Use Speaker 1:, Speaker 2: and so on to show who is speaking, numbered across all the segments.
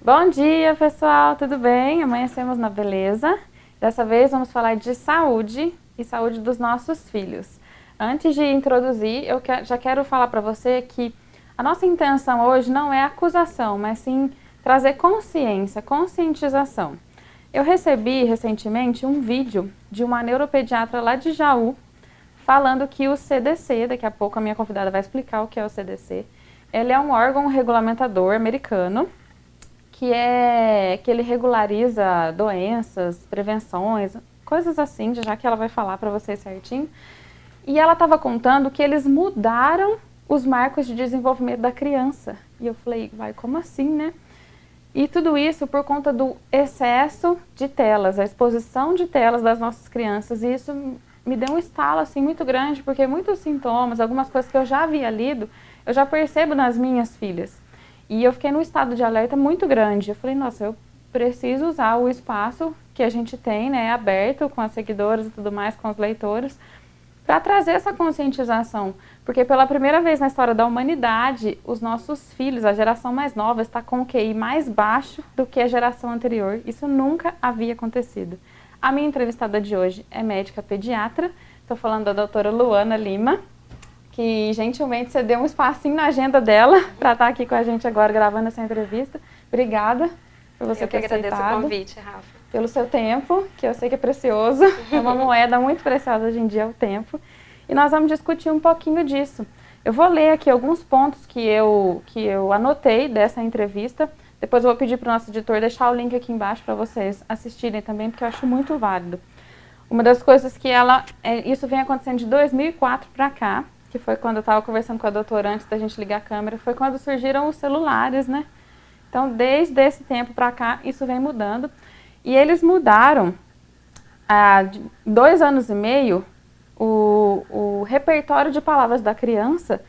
Speaker 1: Bom dia, pessoal, tudo bem? Amanhecemos na beleza. Dessa vez vamos falar de saúde e saúde dos nossos filhos. Antes de introduzir, já quero falar para você que a nossa intenção hoje não é acusação, mas sim trazer consciência, conscientização. Eu recebi recentemente um vídeo de uma neuropediatra lá de Jaú, falando que o CDC, daqui a pouco a minha convidada vai explicar o que é o CDC, ele é um órgão regulamentador americano, que ele regulariza doenças, prevenções, coisas assim, já que ela vai falar para vocês certinho. E ela estava contando que eles mudaram os marcos de desenvolvimento da criança. E eu falei, vai, como assim, né? E tudo isso por conta do excesso de telas, a exposição de telas das nossas crianças. E isso me deu um estalo assim muito grande, porque muitos sintomas, algumas coisas que eu já havia lido, eu já percebo nas minhas filhas. E eu fiquei num estado de alerta muito grande. Eu falei, nossa, eu preciso usar o espaço que a gente tem, né, aberto com as seguidoras e tudo mais, com os leitores, para trazer essa conscientização. Porque pela primeira vez na história da humanidade, os nossos filhos, a geração mais nova, está com o QI mais baixo do que a geração anterior. Isso nunca havia acontecido. A minha entrevistada de hoje é médica pediatra. Estou falando da doutora Luana Lima, que gentilmente cedeu um espacinho na agenda dela para estar aqui com a gente agora gravando essa entrevista. Obrigada por você ter aceitado.
Speaker 2: Eu que agradeço o convite, Rafa.
Speaker 1: Pelo seu tempo, que eu sei que é precioso. É uma moeda muito preciosa hoje em dia, o tempo. E nós vamos discutir um pouquinho disso. Eu vou ler aqui alguns pontos que eu anotei dessa entrevista. Depois eu vou pedir para o nosso editor deixar o link aqui embaixo para vocês assistirem também, porque eu acho muito válido. Uma das coisas que isso vem acontecendo de 2004 para cá, que foi quando eu estava conversando com a doutora antes da gente ligar a câmera, foi quando surgiram os celulares, né? Então, desde esse tempo para cá, isso vem mudando. E eles mudaram, há 2 anos e meio, o repertório de palavras da criança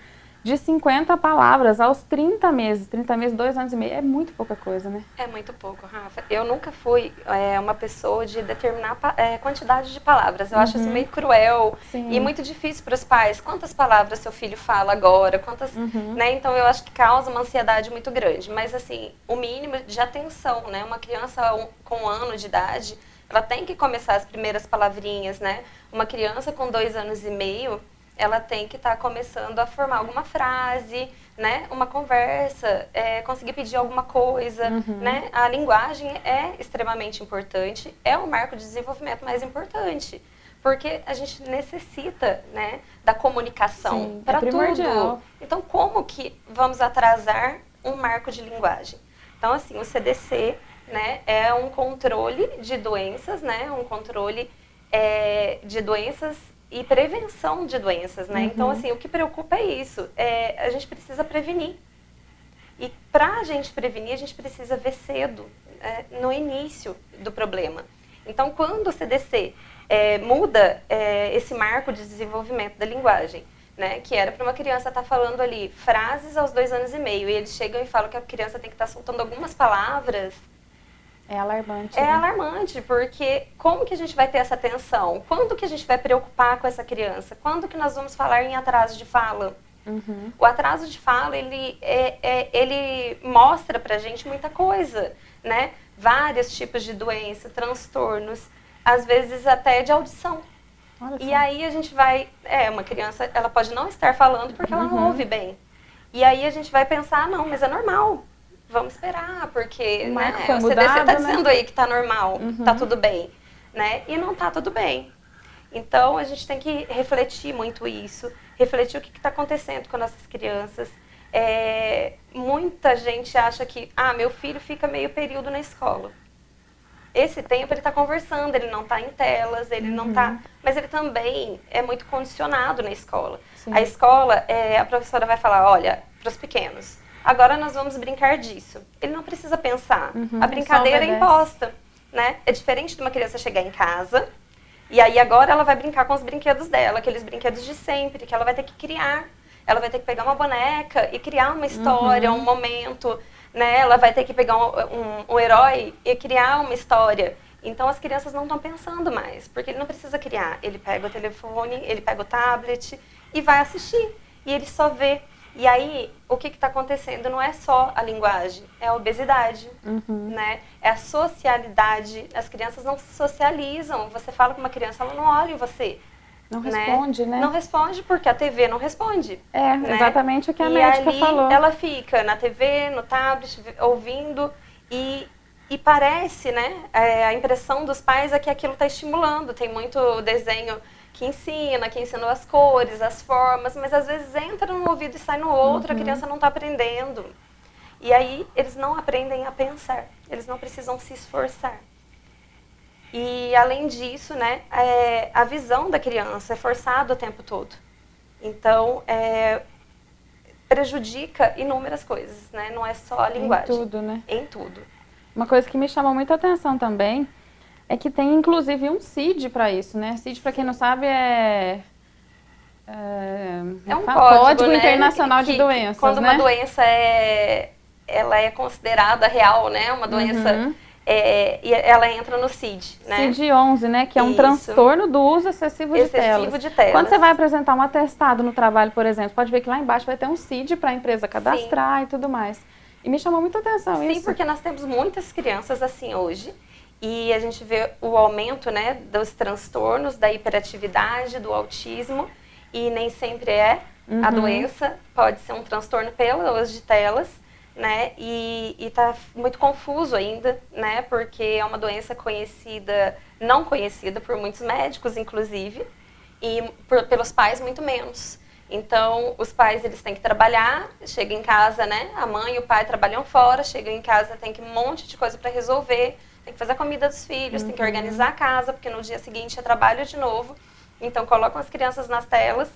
Speaker 1: de 50 palavras aos 30 meses. 30 meses, 2 anos e meio, é muito pouca coisa, né?
Speaker 2: É muito pouco, Rafa. Eu nunca fui uma pessoa de determinar quantidade de palavras. Eu acho isso meio cruel. Sim. E muito difícil para os pais. Quantas palavras seu filho fala agora? Quantas, né? Então, eu acho que causa uma ansiedade muito grande. Mas, assim, o mínimo de atenção, né? Uma criança com 1 ano de idade, ela tem que começar as primeiras palavrinhas, né? Uma criança com 2 anos e meio, ela tem que estar começando a formar alguma frase, né? Uma conversa, conseguir pedir alguma coisa, né? A linguagem é extremamente importante, é o marco de desenvolvimento mais importante, porque a gente necessita, né, da comunicação para tudo. Então, como que vamos atrasar um marco de linguagem? Então, assim, o CDC, né, é um controle de doenças, né? Um controle de doenças e prevenção de doenças, né? Então, assim, o que preocupa é isso. A gente precisa prevenir. E para a gente prevenir, a gente precisa ver cedo, no início do problema. Então, quando o CDC muda esse marco de desenvolvimento da linguagem, né? Que era para uma criança estar falando ali frases aos 2 anos e meio, e eles chegam e falam que a criança tem que estar soltando algumas palavras.
Speaker 1: É alarmante.
Speaker 2: É alarmante, porque como que a gente vai ter essa atenção? Quando que a gente vai preocupar com essa criança? Quando que nós vamos falar em atraso de fala? O atraso de fala, ele mostra pra gente muita coisa, né? Vários tipos de doença, transtornos, às vezes até de audição. E aí a gente vai... uma criança, ela pode não estar falando porque ela não ouve bem. E aí a gente vai pensar, não, mas é normal. Vamos esperar, porque né, o CDC está dizendo aí que está normal, está tudo bem, né? E não está tudo bem. Então, a gente tem que refletir muito isso, refletir o que está acontecendo com nossas crianças. Muita gente acha que, meu filho fica meio período na escola. Esse tempo ele está conversando, ele não está em telas, ele não está... Mas ele também é muito condicionado na escola. Sim. A escola, a professora vai falar, olha, para os pequenos... Agora nós vamos brincar disso. Ele não precisa pensar. A brincadeira é imposta, né? É diferente de uma criança chegar em casa e aí agora ela vai brincar com os brinquedos dela, aqueles brinquedos de sempre, que ela vai ter que criar. Ela vai ter que pegar uma boneca e criar uma história, um momento, né? Ela vai ter que pegar um herói e criar uma história. Então as crianças não estão pensando mais, porque ele não precisa criar. Ele pega o telefone, ele pega o tablet e vai assistir. E ele só vê. E aí, o que está acontecendo? Não é só a linguagem, é a obesidade, né? É a socialidade. As crianças não se socializam. Você fala com uma criança, ela não olha em você.
Speaker 1: Não responde, né?
Speaker 2: Não responde porque a TV não responde.
Speaker 1: Né? Exatamente o que a médica falou.
Speaker 2: Ela fica na TV, no tablet, ouvindo e parece, né? A impressão dos pais é que aquilo está estimulando. Tem muito desenho que ensina as cores, as formas, mas às vezes entra num ouvido e sai no outro, a criança não está aprendendo. E aí eles não aprendem a pensar, eles não precisam se esforçar. E além disso, né, a visão da criança é forçada o tempo todo. Então, prejudica inúmeras coisas, né? Não é só a linguagem.
Speaker 1: Em tudo, né?
Speaker 2: Em tudo.
Speaker 1: Uma coisa que me chamou muita atenção também é que tem, inclusive, um CID para isso, né? CID, para quem não sabe, é
Speaker 2: um código, né,
Speaker 1: internacional de doenças,
Speaker 2: quando
Speaker 1: né?
Speaker 2: uma doença ela é considerada real, né? Uma doença, e ela entra no CID, né?
Speaker 1: CID-11, né? Que é um transtorno do uso excessivo de telas. Quando você vai apresentar um atestado no trabalho, por exemplo, pode ver que lá embaixo vai ter um CID para a empresa cadastrar e tudo mais. E me chamou muita atenção isso.
Speaker 2: Sim, porque nós temos muitas crianças assim hoje. E a gente vê o aumento, né, dos transtornos, da hiperatividade, do autismo. E nem sempre a doença, pode ser um transtorno pelo uso de telas, né? E tá muito confuso ainda, né? Porque é uma doença conhecida, não conhecida por muitos médicos, inclusive, e pelos pais muito menos. Então, os pais, eles têm que trabalhar, chegam em casa, né? A mãe e o pai trabalham fora, chegam em casa, tem que um monte de coisa para resolver, tem que fazer a comida dos filhos, tem que organizar a casa, porque no dia seguinte é trabalho de novo. Então, colocam as crianças nas telas.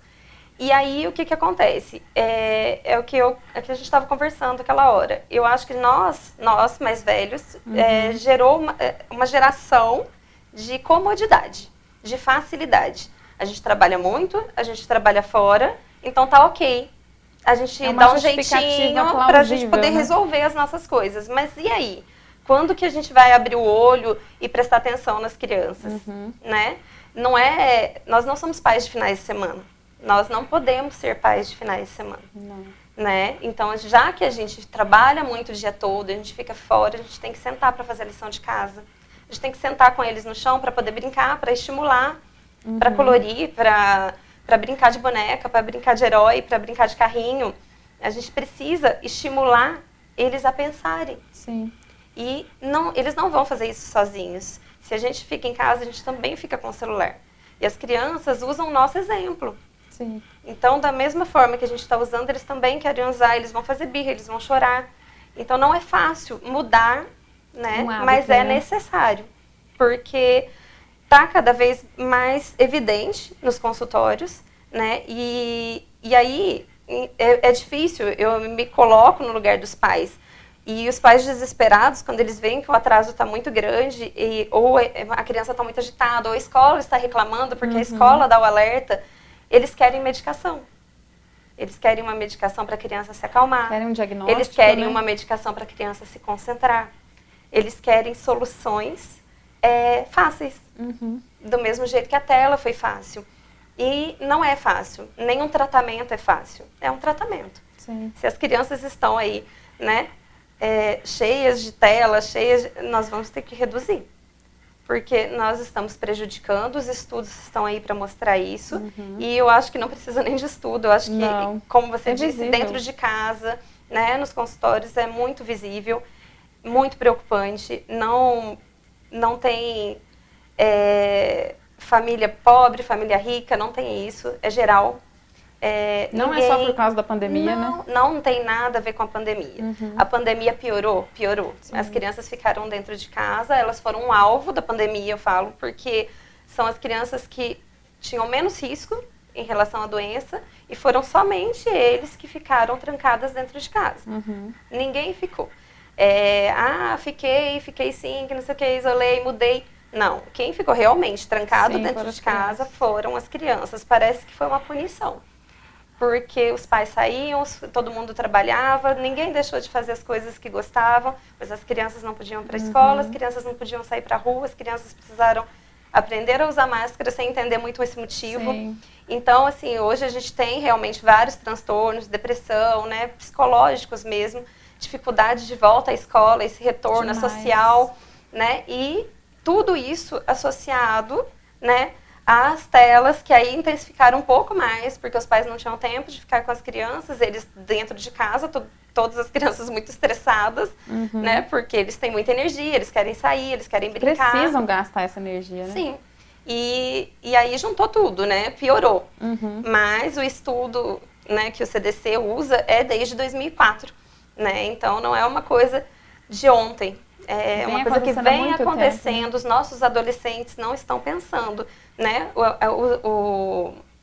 Speaker 2: E aí, o que acontece? É o que a gente estava conversando aquela hora. Eu acho que nós mais velhos, gerou uma geração de comodidade, de facilidade. A gente trabalha muito, a gente trabalha fora, então tá ok. A gente dá um jeitinho para a gente poder resolver as nossas coisas. Mas e aí? Quando que a gente vai abrir o olho e prestar atenção nas crianças, né? Nós não somos pais de finais de semana. Nós não podemos ser pais de finais de semana, né? Então, já que a gente trabalha muito o dia todo, a gente fica fora, a gente tem que sentar para fazer a lição de casa. A gente tem que sentar com eles no chão para poder brincar, para estimular, para colorir, para brincar de boneca, para brincar de herói, para brincar de carrinho. A gente precisa estimular eles a pensarem.
Speaker 1: Sim.
Speaker 2: E eles não vão fazer isso sozinhos. Se a gente fica em casa, a gente também fica com o celular. E as crianças usam o nosso exemplo.
Speaker 1: Sim.
Speaker 2: Então, da mesma forma que a gente está usando, eles também querem usar, eles vão fazer birra, eles vão chorar. Então, não é fácil mudar, né? Mas é necessário. Porque está cada vez mais evidente nos consultórios, né? E aí é difícil, eu me coloco no lugar dos pais. E os pais desesperados, quando eles veem que o atraso está muito grande, ou a criança está muito agitada, ou a escola está reclamando porque a escola dá o alerta, eles querem medicação. Eles querem uma medicação para a criança se acalmar.
Speaker 1: Querem um diagnóstico,
Speaker 2: eles querem uma medicação para a criança se concentrar. Eles querem soluções fáceis. Do mesmo jeito que a tela foi fácil. E não é fácil. Nenhum tratamento é fácil. É um tratamento.
Speaker 1: Sim.
Speaker 2: Se as crianças estão aí, né, cheias de tela, nós vamos ter que reduzir. Porque nós estamos prejudicando, os estudos estão aí para mostrar isso. E eu acho que não precisa nem de estudo. Eu acho que, como você disse, dentro de casa, né, nos consultórios, é muito visível, muito preocupante. Não tem família pobre, família rica, não tem isso. É geral.
Speaker 1: Não é só por causa da pandemia, né?
Speaker 2: Não tem nada a ver com a pandemia. A pandemia piorou. Sim. As crianças ficaram dentro de casa, elas foram um alvo da pandemia, eu falo, porque são as crianças que tinham menos risco em relação à doença e foram somente eles que ficaram trancadas dentro de casa. Ninguém ficou. Fiquei sim, que não sei o que, isolei, mudei. Não, quem ficou realmente trancado dentro de casa foram as crianças. Parece que foi uma punição. Porque os pais saíam, todo mundo trabalhava, ninguém deixou de fazer as coisas que gostavam, mas as crianças não podiam ir para a escola, as crianças não podiam sair para a rua, as crianças precisaram aprenderam a usar máscara sem entender muito esse motivo.
Speaker 1: Sim.
Speaker 2: Então, assim, hoje a gente tem realmente vários transtornos, depressão, né, psicológicos mesmo, dificuldade de volta à escola, esse retorno social, né, e tudo isso associado, né, às telas, que aí intensificaram um pouco mais, porque os pais não tinham tempo de ficar com as crianças, eles dentro de casa, todas as crianças muito estressadas, né, porque eles têm muita energia, eles querem sair, eles querem brincar.
Speaker 1: Precisam gastar essa energia, né?
Speaker 2: Sim. E aí juntou tudo, né, piorou. Mas o estudo, né, que o CDC usa é desde 2004, né, então não é uma coisa de ontem. É uma coisa que vem acontecendo, os nossos adolescentes não estão pensando, né?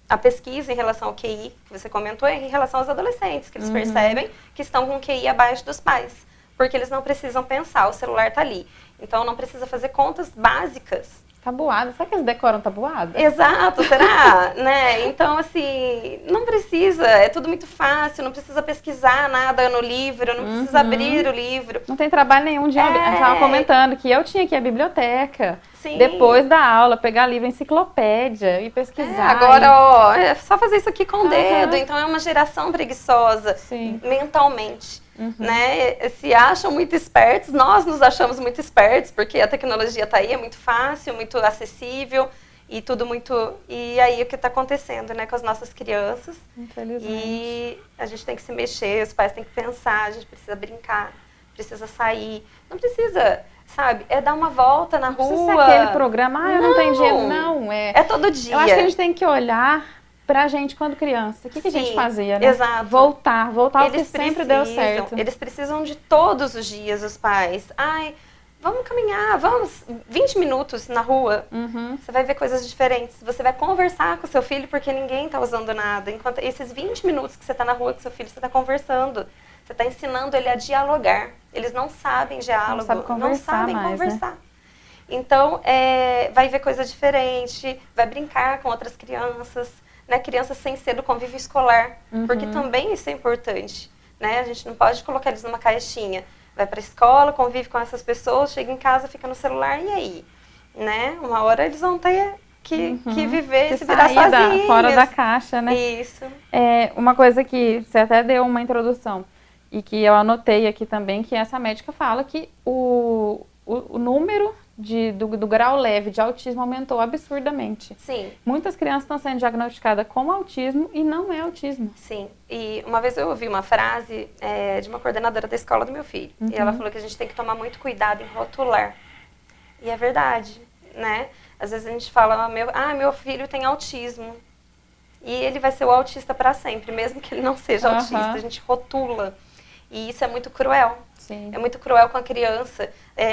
Speaker 2: A pesquisa em relação ao QI, que você comentou, é em relação aos adolescentes, que eles percebem que estão com QI abaixo dos pais, porque eles não precisam pensar, o celular está ali. Então, não precisa fazer contas básicas.
Speaker 1: Tabuada, será que eles decoram tabuada?
Speaker 2: Exato, será? Né? Então, assim, não precisa, é tudo muito fácil, não precisa pesquisar nada no livro, não precisa abrir o livro.
Speaker 1: Não tem trabalho nenhum de... Eu estava comentando que eu tinha que ir à biblioteca,
Speaker 2: Sim.
Speaker 1: depois da aula, pegar livro, enciclopédia e pesquisar.
Speaker 2: Agora, ó, é só fazer isso aqui com o dedo, então é uma geração preguiçosa, mentalmente. Né? Se acham muito espertos, nós nos achamos muito espertos, porque a tecnologia está aí, é muito fácil, muito acessível e tudo muito... E aí o que está acontecendo, né, com as nossas crianças?
Speaker 1: Infelizmente.
Speaker 2: E a gente tem que se mexer, os pais têm que pensar, a gente precisa brincar, precisa sair, não precisa, sabe, é dar uma volta na rua.
Speaker 1: Não precisa ser aquele programa, eu não tenho dinheiro, não.
Speaker 2: É todo dia.
Speaker 1: Eu acho que a gente tem que olhar pra gente quando criança. O que a gente fazia, né?
Speaker 2: Exato.
Speaker 1: Voltar ao que sempre deu certo.
Speaker 2: Eles precisam de todos os dias, os pais. Ai, vamos caminhar, vamos 20 minutos na rua. Você vai ver coisas diferentes. Você vai conversar com o seu filho porque ninguém tá usando nada. Enquanto esses 20 minutos que você tá na rua com seu filho, você tá conversando. Você tá ensinando ele a dialogar. Eles não sabem diálogo, não sabem conversar. Né? Então, vai ver coisa diferente, vai brincar com outras crianças. Né, crianças sem ser do convívio escolar, porque também isso é importante, né? A gente não pode colocar eles numa caixinha. Vai para a escola, convive com essas pessoas, chega em casa, fica no celular, e aí? Né? Uma hora eles vão ter que viver e se virar sozinhos.
Speaker 1: Fora da caixa, né?
Speaker 2: Isso.
Speaker 1: Uma coisa que você até deu uma introdução, e que eu anotei aqui também, que essa médica fala que o número do grau leve de autismo aumentou absurdamente.
Speaker 2: Sim.
Speaker 1: Muitas crianças estão sendo diagnosticadas com autismo e não é autismo.
Speaker 2: Sim. E uma vez eu ouvi uma frase de uma coordenadora da escola do meu filho. E ela falou que a gente tem que tomar muito cuidado em rotular. E é verdade, né? Às vezes a gente fala, meu filho tem autismo. E ele vai ser o autista para sempre, mesmo que ele não seja autista. A gente rotula. E isso é muito cruel.
Speaker 1: Sim.
Speaker 2: É muito cruel com a criança,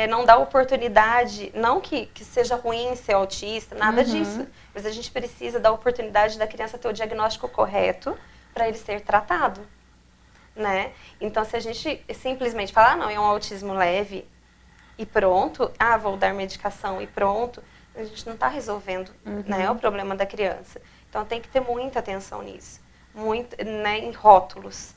Speaker 2: não dá oportunidade, não que seja ruim ser autista, nada disso, mas a gente precisa dar oportunidade da criança ter o diagnóstico correto para ele ser tratado, né? Então, se a gente simplesmente falar, não, é um autismo leve e pronto, vou dar medicação e pronto, a gente não está resolvendo, né, o problema da criança. Então, tem que ter muita atenção nisso, muito, né, em rótulos,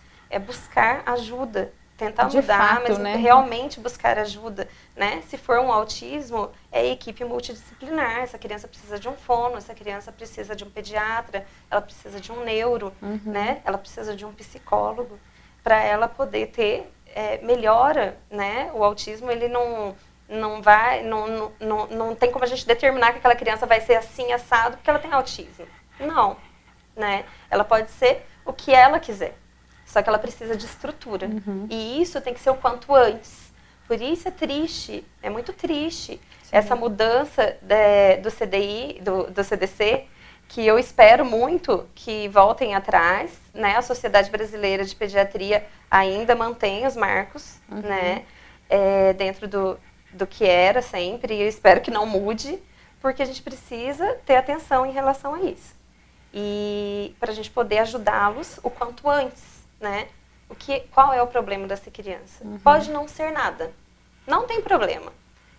Speaker 2: buscar ajuda. Tentar mudar, mas realmente buscar ajuda, né? Se for um autismo, é equipe multidisciplinar. Essa criança precisa de um fono, essa criança precisa de um pediatra, ela precisa de um neuro, né? Ela precisa de um psicólogo para ela poder ter melhora, né? O autismo, ele não tem como a gente determinar que aquela criança vai ser assim, assado, porque ela tem autismo. Não, né? Ela pode ser o que ela quiser. Só que ela precisa de estrutura. E isso tem que ser o quanto antes. Por isso é triste, é muito triste, essa mudança do CDI, do CDC, que eu espero muito que voltem atrás, né? A Sociedade Brasileira de Pediatria ainda mantém os marcos, né? Dentro do que era sempre, e eu espero que não mude, porque a gente precisa ter atenção em relação a isso. E para a gente poder ajudá-los o quanto antes. Né? Qual é o problema dessa criança? Pode não ser nada, não tem problema,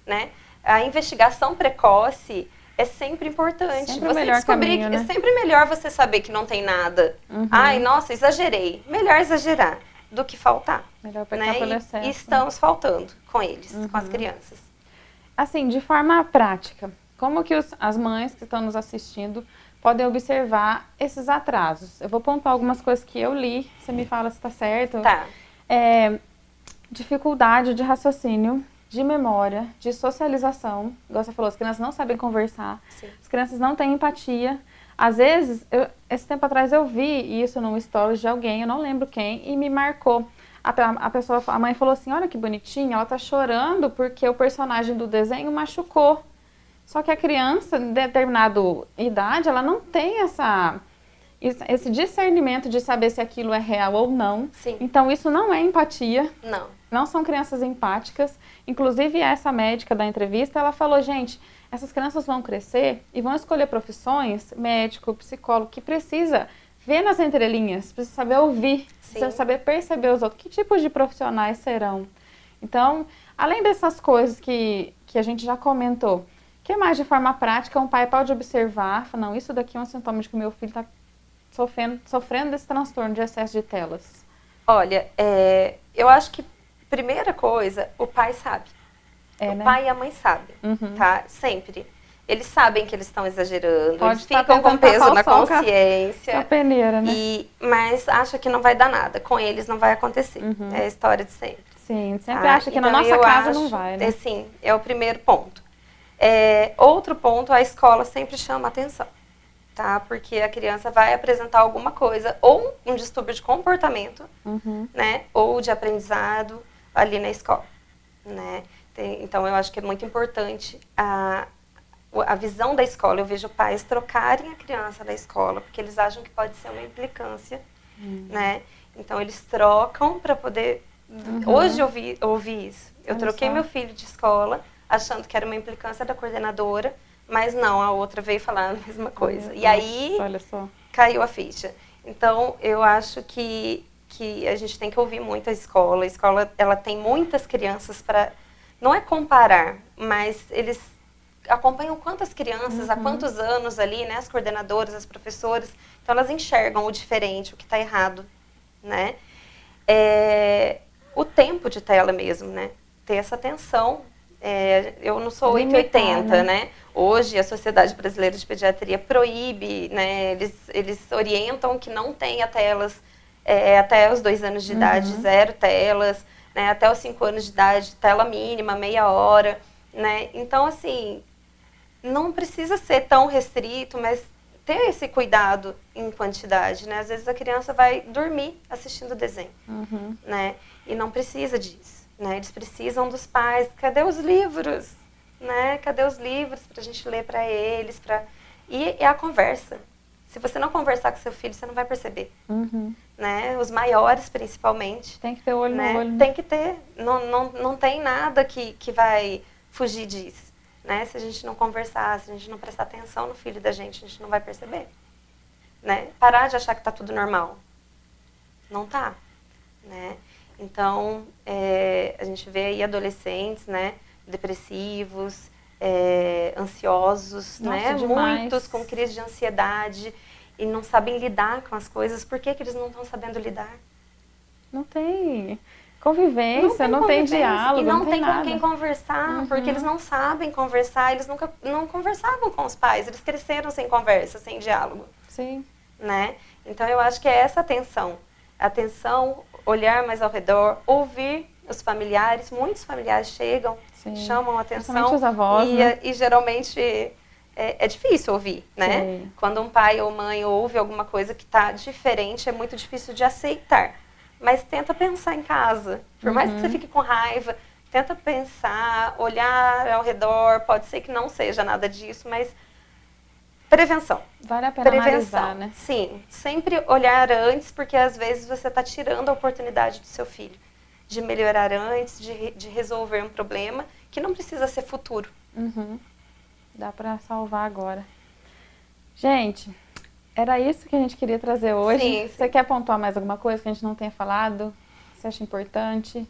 Speaker 2: né? A investigação precoce é sempre importante.
Speaker 1: Sempre
Speaker 2: você descobrir
Speaker 1: caminho, né?
Speaker 2: É sempre melhor você saber que não tem nada. Ai, nossa, exagerei. Melhor exagerar do que faltar.
Speaker 1: Melhor pecar pelo excesso.
Speaker 2: E estamos faltando com eles, com as crianças.
Speaker 1: Assim, de forma prática, como que as mães que estão nos assistindo podem observar esses atrasos? Eu vou pontuar algumas coisas que eu li, você me fala se está certo.
Speaker 2: Tá.
Speaker 1: Dificuldade de raciocínio, de memória, de socialização. Igual você falou, as crianças não sabem conversar,
Speaker 2: Sim.
Speaker 1: As crianças não têm empatia. Às vezes, esse tempo atrás eu vi isso num stories de alguém, eu não lembro quem, e me marcou. A mãe falou assim, olha que bonitinha, ela tá chorando porque o personagem do desenho machucou. Só que a criança, em determinada idade, ela não tem esse discernimento de saber se aquilo é real ou não.
Speaker 2: Sim.
Speaker 1: Então, isso não é empatia.
Speaker 2: Não
Speaker 1: são crianças empáticas. Inclusive, essa médica da entrevista, ela falou, gente, essas crianças vão crescer e vão escolher profissões, médico, psicólogo, que precisa ver nas entrelinhas, precisa saber ouvir, precisa saber perceber os outros. Que tipos de profissionais serão? Então, além dessas coisas que a gente já comentou, o que mais de forma prática um pai pode observar? Não, isso daqui é um sintoma de que o meu filho está sofrendo desse transtorno de excesso de telas.
Speaker 2: Olha, eu acho que, primeira coisa, o pai sabe. O pai e a mãe sabem, tá? Sempre. Eles sabem que eles estão exagerando, eles ficam com peso na consciência.
Speaker 1: A peneira, né?
Speaker 2: Mas acha que não vai dar nada. Com eles não vai acontecer. É a história de sempre.
Speaker 1: Sim, sempre acha que então, na nossa casa não vai, né?
Speaker 2: Sim, é o primeiro ponto. Outro ponto, a escola sempre chama atenção. Tá? Porque a criança vai apresentar alguma coisa, ou um distúrbio de comportamento, né? Ou de aprendizado ali na escola, né? Então, eu acho que é muito importante a visão da escola. Eu vejo pais trocarem a criança da escola, porque eles acham que pode ser uma implicância, né? Então, eles trocam para poder... Hoje eu ouvi isso. Eu troquei meu filho de escola, achando que era uma implicância da coordenadora, mas não, a outra veio falar a mesma coisa. E aí, caiu a ficha. Então, eu acho que a gente tem que ouvir muito a escola. A escola, ela tem muitas crianças para... Não é comparar, mas eles acompanham quantas crianças, há quantos anos ali, né? As coordenadoras, as professoras. Então, elas enxergam o diferente, o que está errado, né? O tempo de tela mesmo, né? Ter essa atenção. Eu não sou 880, né? Hoje, a Sociedade Brasileira de Pediatria proíbe, né? Eles orientam que não tenha telas até os 2 anos de idade, 0 telas, né? Até os 5 anos de idade, tela mínima, meia hora, né? Então, assim, não precisa ser tão restrito, mas ter esse cuidado em quantidade, né? Às vezes a criança vai dormir assistindo desenho, né? E não precisa disso, né? Eles precisam dos pais. Cadê os livros? Né? Cadê os livros para a gente ler para eles? E é a conversa. Se você não conversar com seu filho, você não vai perceber. Né? Os maiores, principalmente.
Speaker 1: Tem que ter olho no olho.
Speaker 2: Tem que ter. Não tem nada que vai fugir disso. Né? Se a gente não conversar, se a gente não prestar atenção no filho da gente, a gente não vai perceber. Né? Parar de achar que está tudo normal. Não tá. Né? Então, a gente vê aí adolescentes, né? Depressivos, ansiosos,
Speaker 1: Nossa,
Speaker 2: né?
Speaker 1: demais.
Speaker 2: Muitos com crise de ansiedade e não sabem lidar com as coisas. Por que eles não estão sabendo lidar?
Speaker 1: Não tem convivência, não tem diálogo,
Speaker 2: e não tem
Speaker 1: nada.
Speaker 2: com quem conversar, porque eles não sabem conversar, eles nunca não conversavam com os pais, eles cresceram sem conversa, sem diálogo.
Speaker 1: Sim.
Speaker 2: Né? Então, eu acho que é essa atenção, olhar mais ao redor, ouvir os familiares. Muitos familiares chegam, chamam a atenção.
Speaker 1: Principalmente os avós, né?
Speaker 2: E geralmente é difícil ouvir, né?
Speaker 1: Sim.
Speaker 2: Quando um pai ou mãe ouve alguma coisa que está diferente, é muito difícil de aceitar. Mas tenta pensar em casa. Por mais que você fique com raiva, tenta pensar, olhar ao redor. Pode ser que não seja nada disso, mas prevenção.
Speaker 1: Vale a pena analisar, né?
Speaker 2: Sim, sempre olhar antes, porque às vezes você está tirando a oportunidade do seu filho de melhorar antes, de resolver um problema que não precisa ser futuro.
Speaker 1: Dá para salvar agora. Gente, era isso que a gente queria trazer hoje.
Speaker 2: Sim.
Speaker 1: Você quer pontuar mais alguma coisa que a gente não tenha falado? Você acha importante?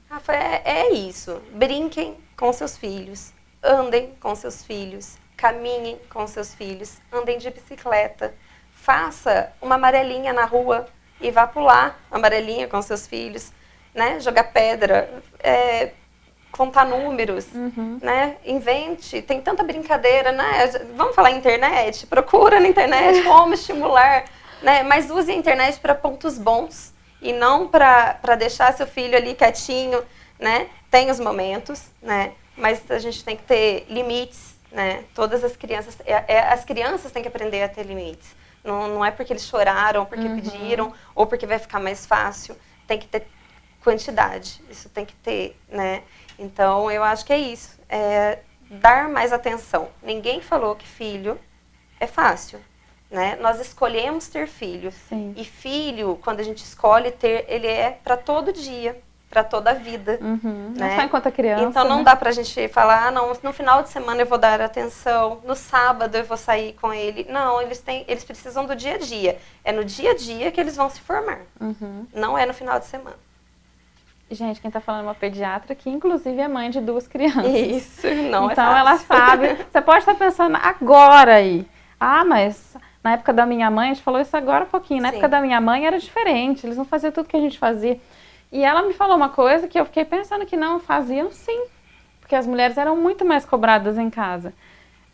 Speaker 2: É isso. Brinquem com seus filhos, andem com seus filhos, caminhem com seus filhos, andem de bicicleta, faça uma amarelinha na rua e vá pular a amarelinha com seus filhos, né? Jogar pedra. contar números, né? Invente, tem tanta brincadeira, né? Vamos falar internet? Procura na internet como estimular, né? Mas use a internet para pontos bons e não para deixar seu filho ali quietinho, né? Tem os momentos, né? Mas a gente tem que ter limites, né? Todas as crianças têm que aprender a ter limites. Não é porque eles choraram, porque pediram, ou porque vai ficar mais fácil. Tem que ter quantidade, isso tem que ter, né? Então, eu acho que é isso, dar mais atenção. Ninguém falou que filho é fácil, né? Nós escolhemos ter filho.
Speaker 1: Sim.
Speaker 2: E filho, quando a gente escolhe ter, ele é para todo dia, para toda a vida. Né?
Speaker 1: Não só enquanto criança.
Speaker 2: Então, não dá pra gente falar, não, no final de semana eu vou dar atenção, no sábado eu vou sair com ele. Não, eles precisam do dia a dia. É no dia a dia que eles vão se formar. Não é no final de semana.
Speaker 1: Gente, quem tá falando é uma pediatra que, inclusive, é mãe de 2 crianças.
Speaker 2: Isso, não é fácil.
Speaker 1: Então, ela sabe. Você pode estar pensando agora aí. Ah, mas na época da minha mãe, a gente falou isso agora há pouquinho. Na época da minha mãe era diferente. Eles não faziam tudo que a gente fazia. E ela me falou uma coisa que eu fiquei pensando que não faziam, sim. Porque as mulheres eram muito mais cobradas em casa.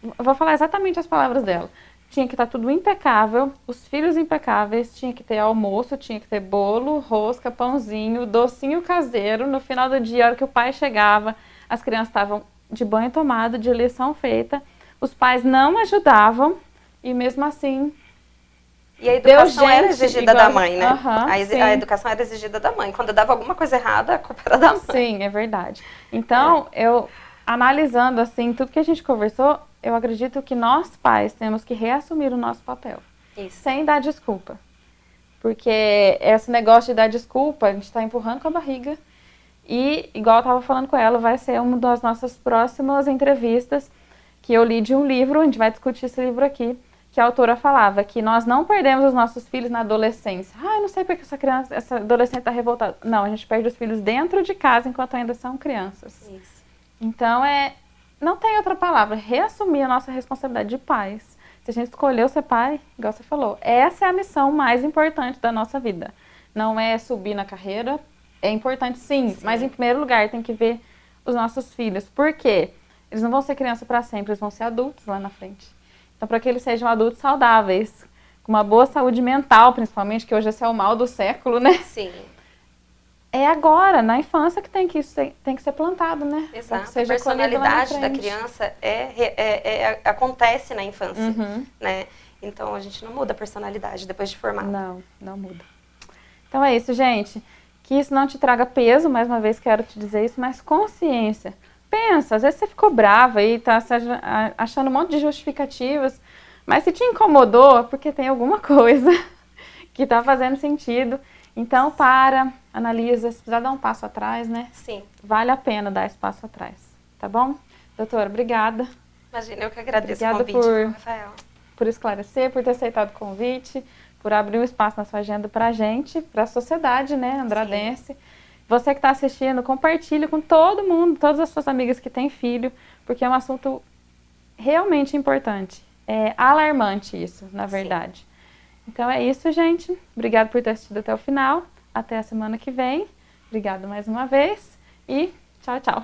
Speaker 1: Eu vou falar exatamente as palavras dela. Tinha que estar tudo impecável, os filhos impecáveis, tinha que ter almoço, tinha que ter bolo, rosca, pãozinho, docinho caseiro. No final do dia, a hora que o pai chegava, as crianças estavam de banho tomado, de lição feita. Os pais não ajudavam e mesmo assim...
Speaker 2: E a educação era exigida da mãe, né? A educação era exigida da mãe. Quando dava alguma coisa errada, a culpa era da mãe.
Speaker 1: Sim, é verdade. Então, eu analisando assim tudo que a gente conversou, eu acredito que nós pais temos que reassumir o nosso papel.
Speaker 2: Isso.
Speaker 1: Sem dar desculpa. Porque esse negócio de dar desculpa, a gente está empurrando com a barriga. E, igual eu estava falando com ela, vai ser uma das nossas próximas entrevistas que eu li de um livro, a gente vai discutir esse livro aqui, que a autora falava que nós não perdemos os nossos filhos na adolescência. Ah, eu não sei porque essa adolescente está revoltada. Não, a gente perde os filhos dentro de casa enquanto ainda são crianças.
Speaker 2: Isso.
Speaker 1: Então, não tem outra palavra, reassumir a nossa responsabilidade de pais. Se a gente escolheu ser pai, igual você falou, essa é a missão mais importante da nossa vida. Não é subir na carreira, é importante sim, mas em primeiro lugar tem que ver os nossos filhos. Por quê? Eles não vão ser criança para sempre, eles vão ser adultos lá na frente. Então, para que eles sejam adultos saudáveis, com uma boa saúde mental, principalmente, que hoje esse é o mal do século, né?
Speaker 2: Sim.
Speaker 1: É agora, na infância, que tem que ser plantado, né?
Speaker 2: Exato. A personalidade da criança acontece na infância, né? Então, a gente não muda a personalidade depois de formar.
Speaker 1: Não muda. Então, é isso, gente. Que isso não te traga peso, mais uma vez quero te dizer isso, mas consciência. Pensa, às vezes você ficou brava e tá achando um monte de justificativas, mas se te incomodou, é porque tem alguma coisa que tá fazendo sentido. Então, analisa, se precisar dar um passo atrás, né?
Speaker 2: Sim.
Speaker 1: Vale a pena dar esse passo atrás, tá bom? Doutora, obrigada.
Speaker 2: Imagina, eu que agradeço
Speaker 1: obrigada
Speaker 2: o convite, Rafael.
Speaker 1: Por esclarecer, por ter aceitado o convite, por abrir um espaço na sua agenda pra gente, pra sociedade, né, andradense. Sim. Você que está assistindo, compartilhe com todo mundo, todas as suas amigas que têm filho, porque é um assunto realmente importante. É alarmante isso, na verdade. Sim. Então é isso, gente. Obrigada por ter assistido até o final. Até a semana que vem. Obrigada mais uma vez e tchau, tchau.